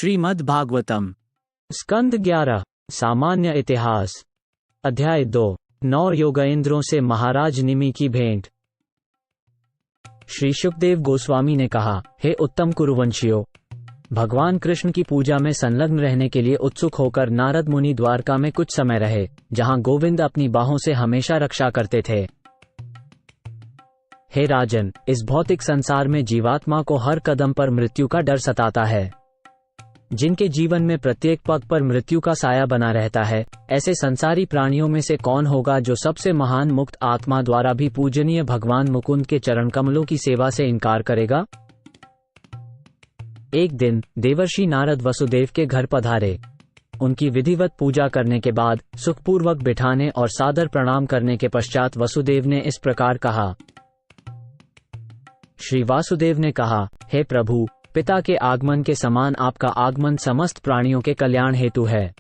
श्रीमद् भागवतम स्कंद 11 सामान्य इतिहास अध्याय 2 9 योगेंद्रों से महाराज निमि की भेंट। श्री शुकदेव गोस्वामी ने कहा, हे उत्तम कुरुवंशियों, भगवान कृष्ण की पूजा में संलग्न रहने के लिए उत्सुक होकर नारद मुनि द्वारका में कुछ समय रहे, जहां गोविंद अपनी बाहों से हमेशा रक्षा करते थे। हे राजन, इस भौतिक संसार में जीवात्मा को हर कदम पर मृत्यु का डर सताता है। जिनके जीवन में प्रत्येक पग पर मृत्यु का साया बना रहता है, ऐसे संसारी प्राणियों में से कौन होगा जो सबसे महान मुक्त आत्मा द्वारा भी पूजनीय भगवान मुकुंद के चरण कमलों की सेवा से इनकार करेगा। एक दिन देवर्षि नारद वसुदेव के घर पधारे। उनकी विधिवत पूजा करने के बाद सुखपूर्वक बिठाने और सादर प्रणाम करने के पश्चात वसुदेव ने इस प्रकार कहा। श्री वासुदेव ने कहा, हे प्रभु, पिता के आगमन के समान आपका आगमन समस्त प्राणियों के कल्याण हेतु है।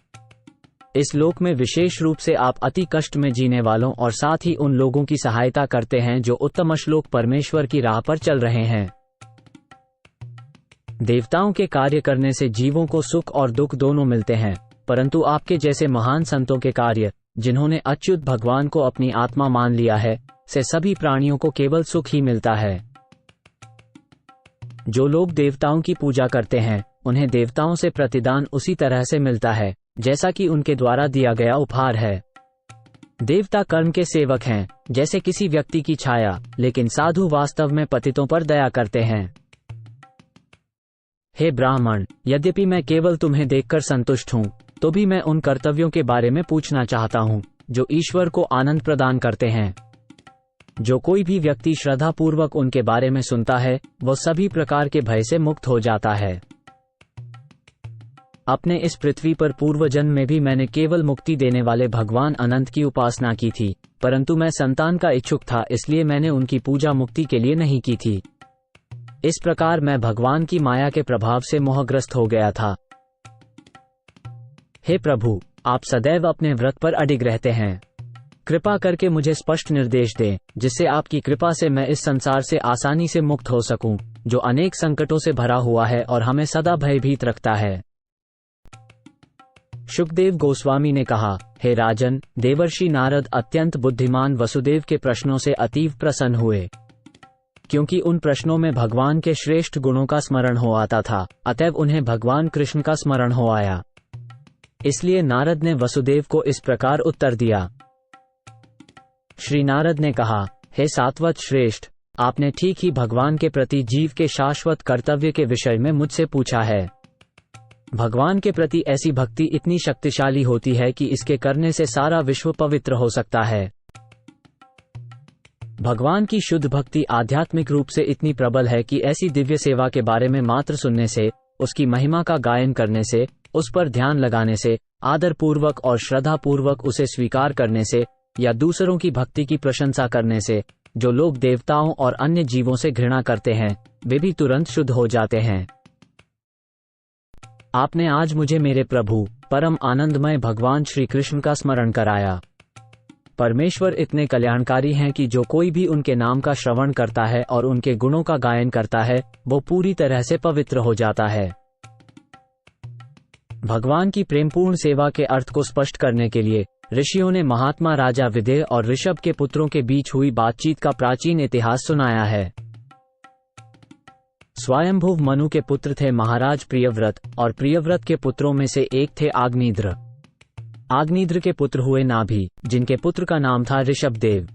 इस लोक में विशेष रूप से आप अति कष्ट में जीने वालों और साथ ही उन लोगों की सहायता करते हैं जो उत्तम श्लोक परमेश्वर की राह पर चल रहे हैं। देवताओं के कार्य करने से जीवों को सुख और दुख दोनों मिलते हैं, परंतु आपके जैसे महान संतों के कार्य, जिन्होंने अच्युत भगवान को अपनी आत्मा मान लिया है, से सभी प्राणियों को केवल सुख ही मिलता है। जो लोग देवताओं की पूजा करते हैं, उन्हें देवताओं से प्रतिदान उसी तरह से मिलता है जैसा कि उनके द्वारा दिया गया उपहार है। देवता कर्म के सेवक हैं, जैसे किसी व्यक्ति की छाया, लेकिन साधु वास्तव में पतितों पर दया करते हैं। हे ब्राह्मण, यद्यपि मैं केवल तुम्हें देखकर संतुष्ट हूँ, तो भी मैं उन कर्तव्यों के बारे में पूछना चाहता हूँ जो ईश्वर को आनंद प्रदान करते हैं। जो कोई भी व्यक्ति श्रद्धापूर्वक उनके बारे में सुनता है, वह सभी प्रकार के भय से मुक्त हो जाता है। अपने इस पृथ्वी पर पूर्व जन्म में भी मैंने केवल मुक्ति देने वाले भगवान अनंत की उपासना की थी, परंतु मैं संतान का इच्छुक था, इसलिए मैंने उनकी पूजा मुक्ति के लिए नहीं की थी। इस प्रकार मैं भगवान की माया के प्रभाव से मोहग्रस्त हो गया था। हे प्रभु, आप सदैव अपने व्रत पर अडिग रहते हैं। कृपा करके मुझे स्पष्ट निर्देश दें, जिससे आपकी कृपा से मैं इस संसार से आसानी से मुक्त हो सकूं, जो अनेक संकटों से भरा हुआ है और हमें सदा भयभीत रखता है। शुकदेव गोस्वामी ने कहा, हे राजन, देवर्षि नारद अत्यंत बुद्धिमान वसुदेव के प्रश्नों से अतीव प्रसन्न हुए, क्योंकि उन प्रश्नों में भगवान के श्रेष्ठ गुणों का स्मरण हो आता था। अतएव उन्हें भगवान कृष्ण का स्मरण हो आया। इसलिए नारद ने वसुदेव को इस प्रकार उत्तर दिया। श्री नारद ने कहा, हे सात्वत श्रेष्ठ, आपने ठीक ही भगवान के प्रति जीव के शाश्वत कर्तव्य के विषय में मुझसे पूछा है। भगवान के प्रति ऐसी भक्ति इतनी शक्तिशाली होती है कि इसके करने से सारा विश्व पवित्र हो सकता है। भगवान की शुद्ध भक्ति आध्यात्मिक रूप से इतनी प्रबल है कि ऐसी दिव्य सेवा के बारे में मात्र सुनने से, उसकी महिमा का गायन करने से, उस पर ध्यान लगाने से, आदर पूर्वक और श्रद्धा पूर्वक उसे स्वीकार करने से, या दूसरों की भक्ति की प्रशंसा करने से, जो लोग देवताओं और अन्य जीवों से घृणा करते हैं, वे भी तुरंत शुद्ध हो जाते हैं। आपने आज मुझे मेरे प्रभु, परम आनंदमय भगवान श्री कृष्ण का स्मरण कराया। परमेश्वर इतने कल्याणकारी हैं कि जो कोई भी उनके नाम का श्रवण करता है और उनके गुणों का गायन करता है, वो पूरी तरह से पवित्र हो जाता है। भगवान की प्रेमपूर्ण सेवा के अर्थ को स्पष्ट करने के लिए ऋषियों ने महात्मा राजा विदेह और ऋषभ के पुत्रों के बीच हुई बातचीत का प्राचीन इतिहास सुनाया है। स्वयंभुव मनु के पुत्र थे महाराज प्रियव्रत, और प्रियव्रत के पुत्रों में से एक थे आग्निद्र। आग्निद्र के पुत्र हुए नाभि, जिनके पुत्र का नाम था ऋषभदेव।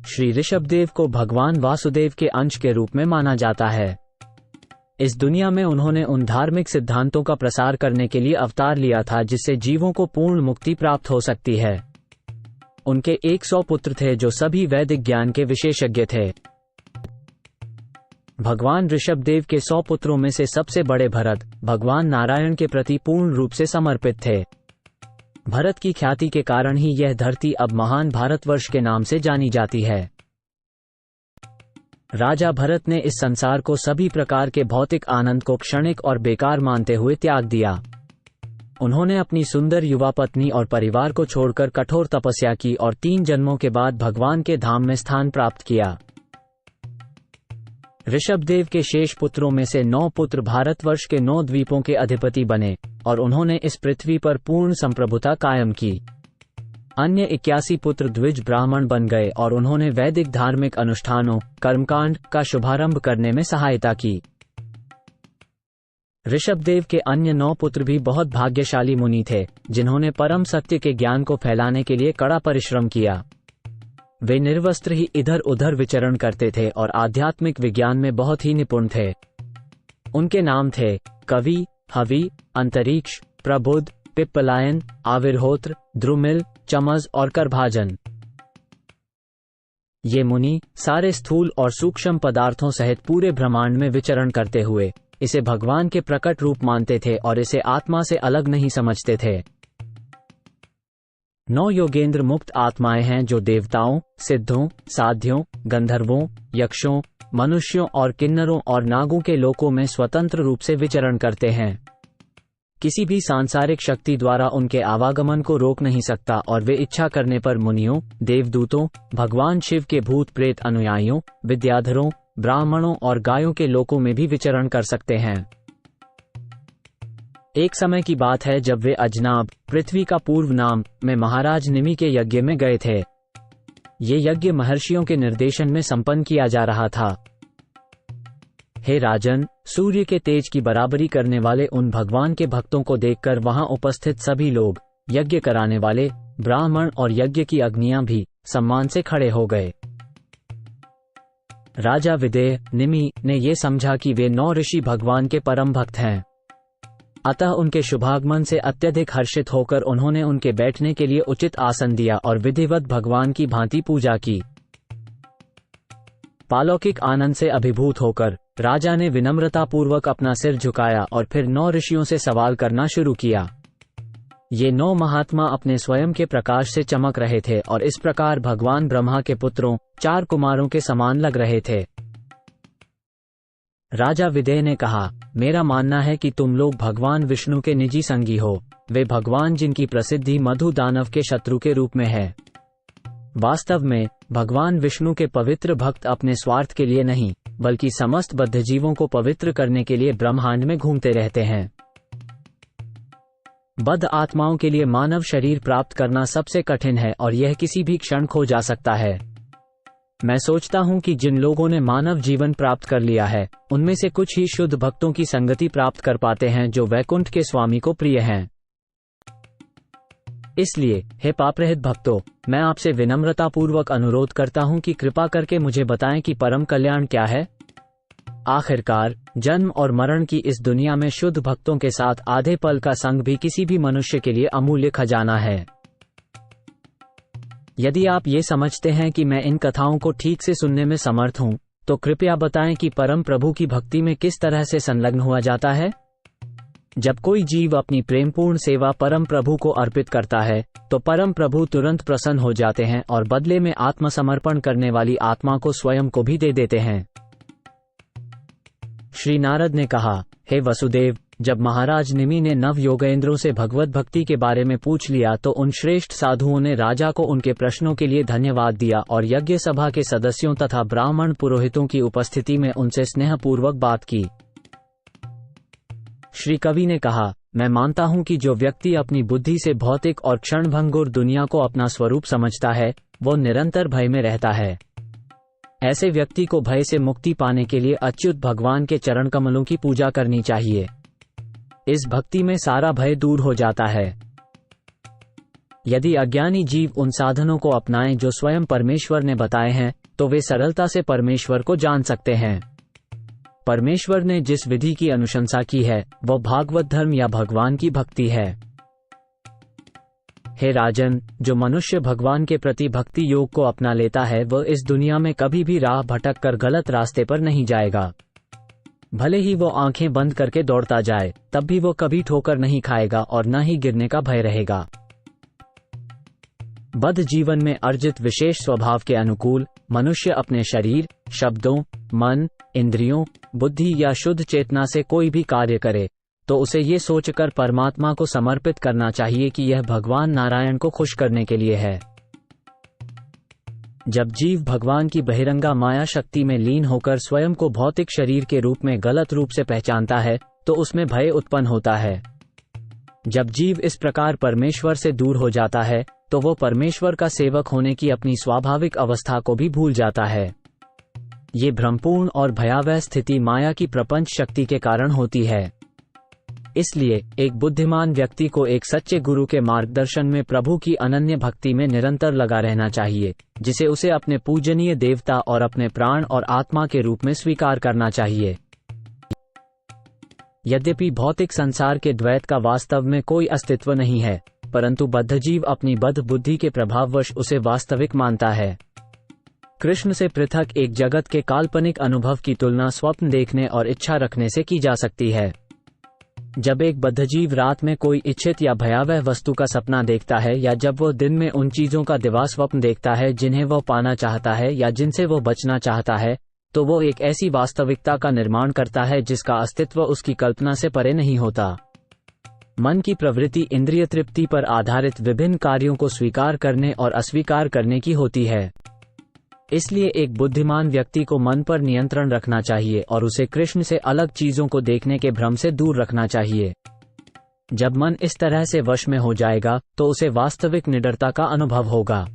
श्री ऋषभदेव को भगवान वासुदेव के अंश के रूप में माना जाता है। इस दुनिया में उन्होंने उन धार्मिक सिद्धांतों का प्रसार करने के लिए अवतार लिया था जिससे जीवों को पूर्ण मुक्ति प्राप्त हो सकती है। उनके 100 पुत्र थे जो सभी वैदिक ज्ञान के विशेषज्ञ थे। भगवान ऋषभदेव के 100 पुत्रों में से सबसे बड़े भरत, भगवान नारायण के प्रति पूर्ण रूप से समर्पित थे। भरत की ख्याति के कारण ही यह धरती अब महान भारतवर्ष के नाम से जानी जाती है। राजा भरत ने इस संसार को सभी प्रकार के भौतिक आनंद को क्षणिक और बेकार मानते हुए त्याग दिया। उन्होंने अपनी सुंदर युवा पत्नी और परिवार को छोड़कर कठोर तपस्या की और 3 जन्मों के बाद भगवान के धाम में स्थान प्राप्त किया। ऋषभदेव के शेष पुत्रों में से 9 पुत्र भारतवर्ष के 9 द्वीपों के अधिपति बने और उन्होंने इस पृथ्वी पर पूर्ण संप्रभुता कायम की। अन्य 81 पुत्र द्विज ब्राह्मण बन गए और उन्होंने वैदिक धार्मिक अनुष्ठानों कर्मकांड का शुभारंभ करने में सहायता की। ऋषभदेव के अन्य 9 पुत्र भी बहुत भाग्यशाली मुनि थे, जिन्होंने परम सत्य के ज्ञान को फैलाने के लिए कड़ा परिश्रम किया। वे निर्वस्त्र ही इधर उधर विचरण करते थे और आध्यात्मिक विज्ञान में बहुत ही निपुण थे। उनके नाम थे कवि, हवि, अंतरिक्ष, प्रबुद्ध, पिप्पलायन, आविर्होत्र, द्रुमिल, चमस और करभाजन। ये मुनि सारे स्थूल और सूक्ष्म पदार्थों सहित पूरे ब्रह्मांड में विचरण करते हुए इसे भगवान के प्रकट रूप मानते थे और इसे आत्मा से अलग नहीं समझते थे। 9 योगेंद्र मुक्त आत्माएं हैं जो देवताओं, सिद्धों, साध्यों, गंधर्वों, यक्षों, मनुष्यों और किन्नरों और नागों के लोकों में स्वतंत्र रूप से विचरण करते हैं। किसी भी सांसारिक शक्ति द्वारा उनके आवागमन को रोक नहीं सकता और वे इच्छा करने पर मुनियों, देवदूतों, भगवान शिव के भूत प्रेत अनुयायियों, विद्याधरों, ब्राह्मणों और गायों के लोकों में भी विचरण कर सकते हैं। एक समय की बात है जब वे अजनाब, पृथ्वी का पूर्व नाम, में महाराज निमि के यज्ञ में गए थे। ये यज्ञ महर्षियों के निर्देशन में संपन्न किया जा रहा था। हे राजन, सूर्य के तेज की बराबरी करने वाले उन भगवान के भक्तों को देखकर वहां उपस्थित सभी लोग, यज्ञ कराने वाले, ब्राह्मण और यज्ञ की अग्नियां भी सम्मान से खड़े हो गए। राजा विदेह निमि ने ये समझा कि वे 9 ऋषि भगवान के परम भक्त हैं। अतः उनके शुभागमन से अत्यधिक हर्षित होकर उन्होंने उनके बैठने के लिए उचित आसन दिया और विधिवत भगवान की भांति पूजा की। पालौकिक आनंद से अभिभूत होकर राजा ने विनम्रतापूर्वक अपना सिर झुकाया और फिर 9 ऋषियों से सवाल करना शुरू किया। ये 9 महात्मा अपने स्वयं के प्रकाश से चमक रहे थे और इस प्रकार भगवान ब्रह्मा के पुत्रों 4 कुमारों के समान लग रहे थे। राजा विदेह ने कहा, मेरा मानना है कि तुम लोग भगवान विष्णु के निजी संगी हो। वे भगवान जिनकी प्रसिद्धि मधु दानव के शत्रु के रूप में है। वास्तव में भगवान विष्णु के पवित्र भक्त अपने स्वार्थ के लिए नहीं, बल्कि समस्त बद्धजीवों को पवित्र करने के लिए ब्रह्मांड में घूमते रहते हैं। बद्ध आत्माओं के लिए मानव शरीर प्राप्त करना सबसे कठिन है और यह किसी भी क्षण खो जा सकता है। मैं सोचता हूं कि जिन लोगों ने मानव जीवन प्राप्त कर लिया है, उनमें से कुछ ही शुद्ध भक्तों की संगति प्राप्त कर पाते हैं जो वैकुंठ के स्वामी को प्रिय हैं। इसलिए हे पापरहित भक्तों, मैं आपसे विनम्रतापूर्वक अनुरोध करता हूं कि कृपा करके मुझे बताएं कि परम कल्याण क्या है। आखिरकार जन्म और मरण की इस दुनिया में शुद्ध भक्तों के साथ आधे पल का संग भी किसी भी मनुष्य के लिए अमूल्य खजाना है। यदि आप ये समझते हैं कि मैं इन कथाओं को ठीक से सुनने में समर्थ हूं, तो कृपया बताएं कि परम प्रभु की भक्ति में किस तरह से संलग्न हुआ जाता है। जब कोई जीव अपनी प्रेमपूर्ण सेवा परम प्रभु को अर्पित करता है, तो परम प्रभु तुरंत प्रसन्न हो जाते हैं और बदले में आत्मसमर्पण करने वाली आत्मा को स्वयं को भी दे देते हैं। श्री नारद ने कहा, हे वसुदेव, जब महाराज निमि ने नव योगेंद्रों से भगवत भक्ति के बारे में पूछ लिया तो उन श्रेष्ठ साधुओं ने राजा को उनके प्रश्नों के लिए धन्यवाद दिया और यज्ञ सभा के सदस्यों तथा ब्राह्मण पुरोहितों की उपस्थिति में उनसे स्नेहपूर्वक बात की। श्री कवि ने कहा, मैं मानता हूं कि जो व्यक्ति अपनी बुद्धि से भौतिक और क्षणभंगुर दुनिया को अपना स्वरूप समझता है, वो निरंतर भय में रहता है। ऐसे व्यक्ति को भय से मुक्ति पाने के लिए अच्युत भगवान के चरण कमलों की पूजा करनी चाहिए। इस भक्ति में सारा भय दूर हो जाता है। यदि अज्ञानी जीव उन साधनों को अपनाएं जो स्वयं परमेश्वर ने बताए हैं, तो वे सरलता से परमेश्वर को जान सकते हैं। परमेश्वर ने जिस विधि की अनुशंसा की है, वह भागवत धर्म या भगवान की भक्ति है। हे राजन, जो मनुष्य भगवान के प्रति भक्ति योग को अपना लेता है, वह इस दुनिया में कभी भी राह भटक कर गलत रास्ते पर नहीं जाएगा। भले ही वो आंखें बंद करके दौड़ता जाए, तब भी वो कभी ठोकर नहीं खाएगा और न ही गिरने का भय रहेगा। बद्ध जीवन में अर्जित विशेष स्वभाव के अनुकूल मनुष्य अपने शरीर, शब्दों, मन, इंद्रियों, बुद्धि या शुद्ध चेतना से कोई भी कार्य करे, तो उसे ये सोचकर परमात्मा को समर्पित करना चाहिए कि यह भगवान नारायण को खुश करने के लिए है। जब जीव भगवान की बहिरंगा माया शक्ति में लीन होकर स्वयं को भौतिक शरीर के रूप में गलत रूप से पहचानता है तो उसमें भय उत्पन्न होता है। जब जीव इस प्रकार परमेश्वर से दूर हो जाता है तो वो परमेश्वर का सेवक होने की अपनी स्वाभाविक अवस्था को भी भूल जाता है। ये भ्रमपूर्ण और भयावह स्थिति माया की प्रपंच शक्ति के कारण होती है। इसलिए एक बुद्धिमान व्यक्ति को एक सच्चे गुरु के मार्गदर्शन में प्रभु की अनन्य भक्ति में निरंतर लगा रहना चाहिए, जिसे उसे अपने पूजनीय देवता और अपने प्राण और आत्मा के रूप में स्वीकार करना चाहिए। यद्यपि भौतिक संसार के द्वैत का वास्तव में कोई अस्तित्व नहीं है, परंतु बद्धजीव अपनी बद्ध बुद्धि के प्रभाववश उसे वास्तविक मानता है। कृष्ण से पृथक एक जगत के काल्पनिक अनुभव की तुलना स्वप्न देखने और इच्छा रखने से की जा सकती है। जब एक बद्धजीव रात में कोई इच्छित या भयावह वस्तु का सपना देखता है या जब वो दिन में उन चीजों का दिवा स्वप्न देखता है जिन्हें वो पाना चाहता है या जिनसे वो बचना चाहता है, तो वो एक ऐसी वास्तविकता का निर्माण करता है जिसका अस्तित्व उसकी कल्पना से परे नहीं होता। मन की प्रवृत्ति इंद्रिय तृप्ति पर आधारित विभिन्न कार्यों को स्वीकार करने और अस्वीकार करने की होती है। इसलिए एक बुद्धिमान व्यक्ति को मन पर नियंत्रण रखना चाहिए और उसे कृष्ण से अलग चीजों को देखने के भ्रम से दूर रखना चाहिए। जब मन इस तरह से वश में हो जाएगा तो उसे वास्तविक निडरता का अनुभव होगा।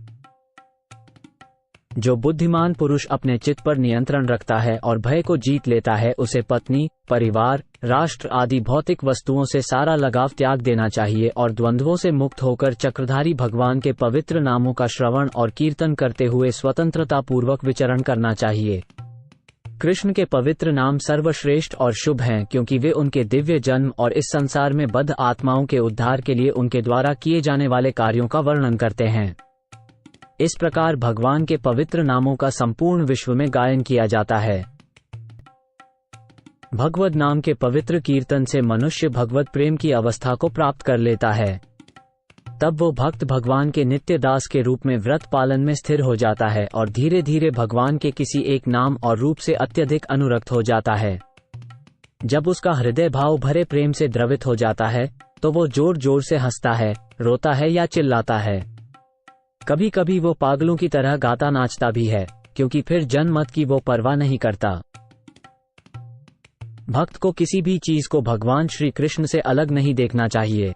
जो बुद्धिमान पुरुष अपने चित्त पर नियंत्रण रखता है और भय को जीत लेता है, उसे पत्नी, परिवार, राष्ट्र आदि भौतिक वस्तुओं से सारा लगाव त्याग देना चाहिए और द्वंद्वों से मुक्त होकर चक्रधारी भगवान के पवित्र नामों का श्रवण और कीर्तन करते हुए स्वतंत्रता पूर्वक विचरण करना चाहिए। कृष्ण के पवित्र नाम सर्वश्रेष्ठ और शुभ हैं, क्योंकि वे उनके दिव्य जन्म और इस संसार में बद्ध आत्माओं के उद्धार के लिए उनके द्वारा किए जाने वाले कार्यों का वर्णन करते हैं। इस प्रकार भगवान के पवित्र नामों का संपूर्ण विश्व में गायन किया जाता है। भगवद नाम के पवित्र कीर्तन से मनुष्य भगवत प्रेम की अवस्था को प्राप्त कर लेता है। तब वो भक्त भगवान के नित्य दास के रूप में व्रत पालन में स्थिर हो जाता है और धीरे धीरे भगवान के किसी एक नाम और रूप से अत्यधिक अनुरक्त हो जाता है। जब उसका हृदय भाव भरे प्रेम से द्रवित हो जाता है तो वो जोर जोर से हंसता है, रोता है या चिल्लाता है। कभी कभी वो पागलों की तरह गाता नाचता भी है, क्योंकि फिर जन मत की वो परवाह नहीं करता। भक्त को किसी भी चीज को भगवान श्री कृष्ण से अलग नहीं देखना चाहिए।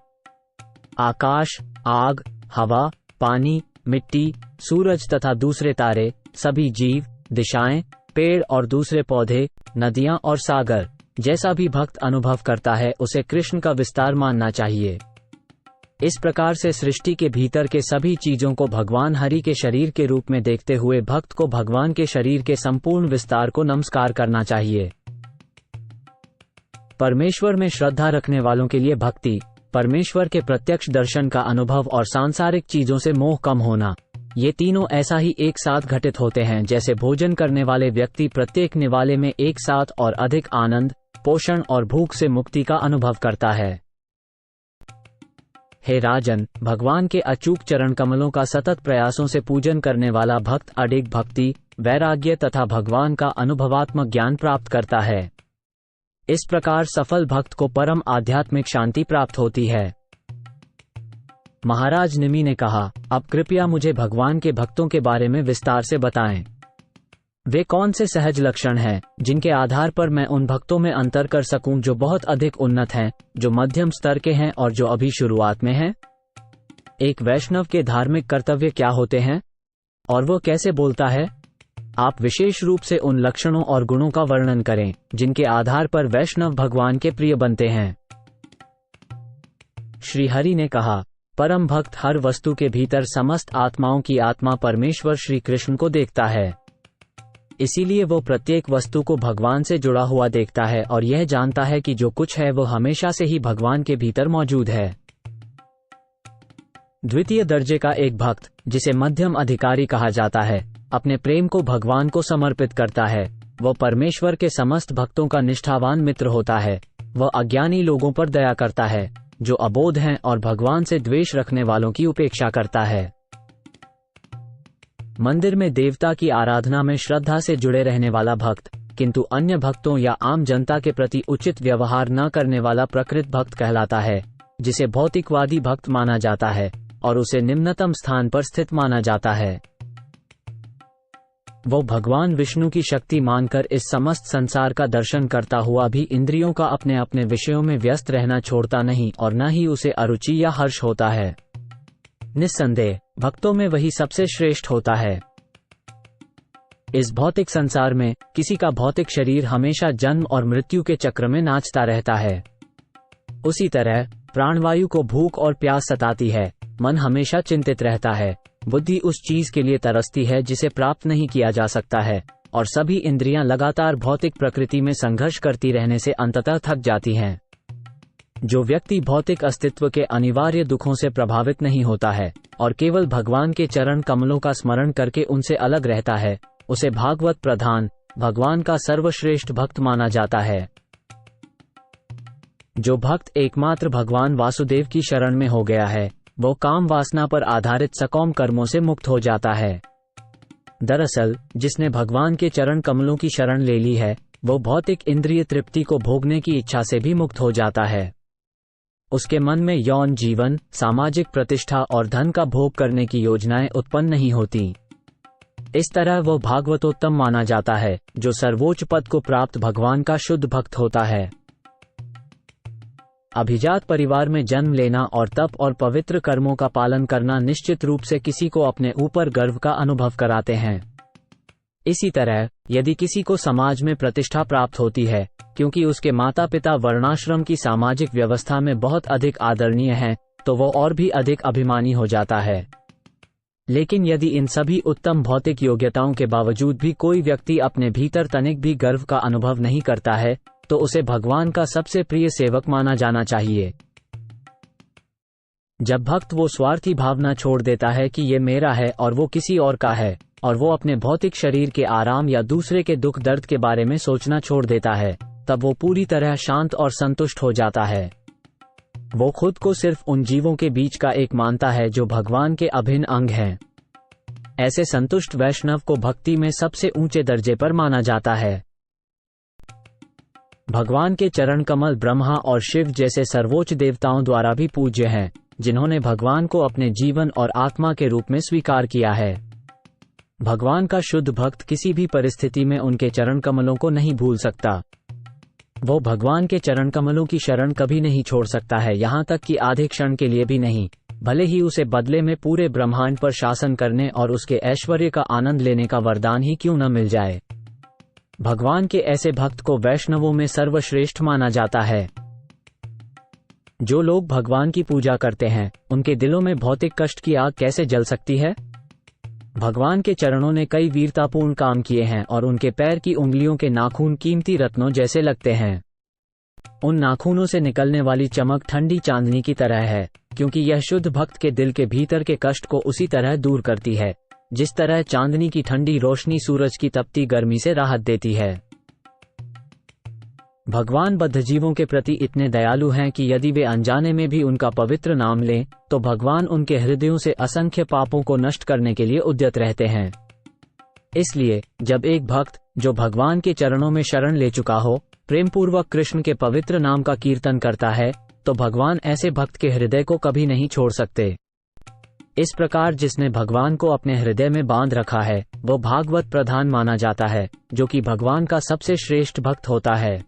आकाश, आग, हवा, पानी, मिट्टी, सूरज तथा दूसरे तारे, सभी जीव, दिशाएं, पेड़ और दूसरे पौधे, नदियां और सागर, जैसा भी भक्त अनुभव करता है उसे कृष्ण का विस्तार मानना चाहिए। इस प्रकार से सृष्टि के भीतर के सभी चीजों को भगवान हरि के शरीर के रूप में देखते हुए भक्त को भगवान के शरीर के संपूर्ण विस्तार को नमस्कार करना चाहिए। परमेश्वर में श्रद्धा रखने वालों के लिए भक्ति, परमेश्वर के प्रत्यक्ष दर्शन का अनुभव और सांसारिक चीजों से मोह कम होना, ये तीनों ऐसा ही एक साथ घटित होते हैं जैसे भोजन करने वाले व्यक्ति प्रत्येक निवाले में एक साथ और अधिक आनंद, पोषण और भूख से मुक्ति का अनुभव करता है। हे राजन, भगवान के अचूक चरण कमलों का सतत प्रयासों से पूजन करने वाला भक्त अडिग भक्ति, वैराग्य तथा भगवान का अनुभवात्मक ज्ञान प्राप्त करता है। इस प्रकार सफल भक्त को परम आध्यात्मिक शांति प्राप्त होती है। महाराज निमि ने कहा, अब कृपया मुझे भगवान के भक्तों के बारे में विस्तार से बताएं। वे कौन से सहज लक्षण हैं जिनके आधार पर मैं उन भक्तों में अंतर कर सकूं जो बहुत अधिक उन्नत हैं, जो मध्यम स्तर के हैं और जो अभी शुरुआत में हैं? एक वैष्णव के धार्मिक कर्तव्य क्या होते हैं और वो कैसे बोलता है? आप विशेष रूप से उन लक्षणों और गुणों का वर्णन करें जिनके आधार पर वैष्णव भगवान के प्रिय बनते हैं। श्री हरि ने कहा, परम भक्त हर वस्तु के भीतर समस्त आत्माओं की आत्मा परमेश्वर श्री कृष्ण को देखता है। इसीलिए वो प्रत्येक वस्तु को भगवान से जुड़ा हुआ देखता है और यह जानता है कि जो कुछ है वो हमेशा से ही भगवान के भीतर मौजूद है। द्वितीय दर्जे का एक भक्त, जिसे मध्यम अधिकारी कहा जाता है, अपने प्रेम को भगवान को समर्पित करता है। वह परमेश्वर के समस्त भक्तों का निष्ठावान मित्र होता है। वह अज्ञानी लोगों पर दया करता है जो अबोध हैं और भगवान से द्वेष रखने वालों की उपेक्षा करता है। मंदिर में देवता की आराधना में श्रद्धा से जुड़े रहने वाला भक्त, किंतु अन्य भक्तों या आम जनता के प्रति उचित व्यवहार न करने वाला प्रकृत भक्त कहलाता है, जिसे भौतिकवादी भक्त माना जाता है और उसे निम्नतम स्थान पर स्थित माना जाता है। वो भगवान विष्णु की शक्ति मानकर इस समस्त संसार का दर्शन करता हुआ भी इंद्रियों का अपने अपने विषयों में व्यस्त रहना छोड़ता नहीं और न ही उसे अरुचि या हर्ष होता है। निस्संदेह भक्तों में वही सबसे श्रेष्ठ होता है। इस भौतिक संसार में किसी का भौतिक शरीर हमेशा जन्म और मृत्यु के चक्र में नाचता रहता है। उसी तरह प्राणवायु को भूख और प्यास सताती है, मन हमेशा चिंतित रहता है, बुद्धि उस चीज के लिए तरसती है जिसे प्राप्त नहीं किया जा सकता है, और सभी इंद्रियां लगातार भौतिक प्रकृति में संघर्ष करती रहने से अंततः थक जाती हैं। जो व्यक्ति भौतिक अस्तित्व के अनिवार्य दुखों से प्रभावित नहीं होता है और केवल भगवान के चरण कमलों का स्मरण करके उनसे अलग रहता है, उसे भागवत प्रधान, भगवान का सर्वश्रेष्ठ भक्त माना जाता है। जो भक्त एकमात्र भगवान वासुदेव की शरण में हो गया है, वो काम वासना पर आधारित सकौम कर्मों से मुक्त हो जाता है। दरअसल जिसने भगवान के चरण कमलों की शरण ले ली है, वो भौतिक इंद्रिय तृप्ति को भोगने की इच्छा से भी मुक्त हो जाता है। उसके मन में यौन जीवन, सामाजिक प्रतिष्ठा और धन का भोग करने की योजनाएं उत्पन्न नहीं होती। इस तरह वो भागवतोत्तम माना जाता है, जो सर्वोच्च पद को प्राप्त भगवान का शुद्ध भक्त होता है। अभिजात परिवार में जन्म लेना और तप और पवित्र कर्मों का पालन करना निश्चित रूप से किसी को अपने ऊपर गर्व का अनुभव कराते हैं। इसी तरह यदि किसी को समाज में प्रतिष्ठा प्राप्त होती है क्योंकि उसके माता पिता वर्णाश्रम की सामाजिक व्यवस्था में बहुत अधिक आदरणीय हैं, तो वो और भी अधिक अभिमानी हो जाता है। लेकिन यदि इन सभी उत्तम भौतिक योग्यताओं के बावजूद भी कोई व्यक्ति अपने भीतर तनिक भी गर्व का अनुभव नहीं करता है, तो उसे भगवान का सबसे प्रिय सेवक माना जाना चाहिए। जब भक्त वो स्वार्थी भावना छोड़ देता है कि ये मेरा है और वो किसी और का है, और वो अपने भौतिक शरीर के आराम या दूसरे के दुख दर्द के बारे में सोचना छोड़ देता है, तब वो पूरी तरह शांत और संतुष्ट हो जाता है। वो खुद को सिर्फ उन जीवों के बीच का एक मानता है जो भगवान के अभिन्न अंग हैं। ऐसे संतुष्ट वैष्णव को भक्ति में सबसे ऊंचे दर्जे पर माना जाता है। भगवान के चरण कमल ब्रह्मा और शिव जैसे सर्वोच्च देवताओं द्वारा भी पूज्य हैं, जिन्होंने भगवान को अपने जीवन और आत्मा के रूप में स्वीकार किया है। भगवान का शुद्ध भक्त किसी भी परिस्थिति में उनके चरण कमलों को नहीं भूल सकता। वो भगवान के चरण कमलों की शरण कभी नहीं छोड़ सकता है, यहाँ तक कि आधे क्षण के लिए भी नहीं, भले ही उसे बदले में पूरे ब्रह्मांड पर शासन करने और उसके ऐश्वर्य का आनंद लेने का वरदान ही क्यों न मिल जाए। भगवान के ऐसे भक्त को वैष्णवों में सर्वश्रेष्ठ माना जाता है। जो लोग भगवान की पूजा करते हैं, उनके दिलों में भौतिक कष्ट की आग कैसे जल सकती है? भगवान के चरणों ने कई वीरतापूर्ण काम किए हैं और उनके पैर की उंगलियों के नाखून कीमती रत्नों जैसे लगते हैं। उन नाखूनों से निकलने वाली चमक ठंडी चांदनी की तरह है, क्योंकि यह शुद्ध भक्त के दिल के भीतर के कष्ट को उसी तरह दूर करती है जिस तरह चांदनी की ठंडी रोशनी सूरज की तपती गर्मी से राहत देती है। भगवान बद्धजीवों के प्रति इतने दयालु हैं कि यदि वे अनजाने में भी उनका पवित्र नाम लें, तो भगवान उनके हृदयों से असंख्य पापों को नष्ट करने के लिए उद्यत रहते हैं। इसलिए जब एक भक्त जो भगवान के चरणों में शरण ले चुका हो, प्रेमपूर्वक कृष्ण के पवित्र नाम का कीर्तन करता है, तो भगवान ऐसे भक्त के हृदय को कभी नहीं छोड़ सकते। इस प्रकार जिसने भगवान को अपने हृदय में बांध रखा है, वो भागवत प्रधान माना जाता है, जो कि भगवान का सबसे श्रेष्ठ भक्त होता है।